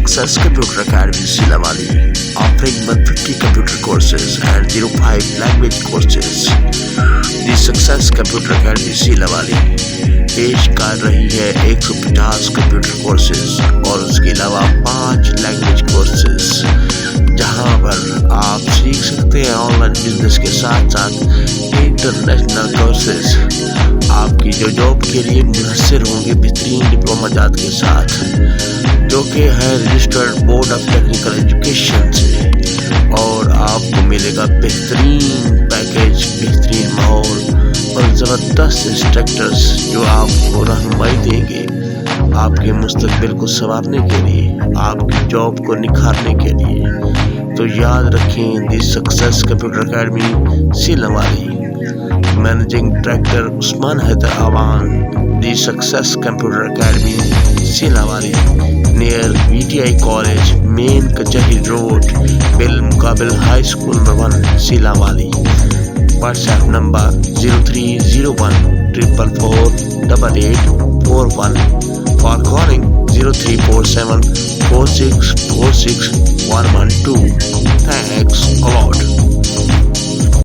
Success Computer Academy Silamali, offering 150 computer courses and 05 language courses. The Success Computer Academy Silamali पेश कर रही है 150 computer courses और उसके अलावा 5 लैंग्वेज कोर्सेज, जहां पर आप सीख सकते हैं ऑनलाइन बिजनेस के साथ साथ इंटरनेशनल कोर्सेज। आपकी जो जॉब के लिए मुनहसर होंगे बेहतरीन डिप्लोमा जात के साथ, जो कि है registered board of technical education से, और आपको मिलेगा बेहतरीन पैकेज, बेहतरीन माहौल और ज़बरदस्त इंस्ट्रक्टर्स जो आपको रहनुमाई देंगे आपके मुस्तकबिल को संवारने के लिए, आपकी जॉब को निखारने के लिए। तो याद रखें, the success computer academy Sillanwali, managing director Usman Haider Awan, the success computer academy Sillanwali, near VTI college, main Kachehri road, बिल मुकाबिल high school number 1 Sillanwali. WhatsApp number 0301 444 8841, for calling 0347 4646 112. Thanks a lot.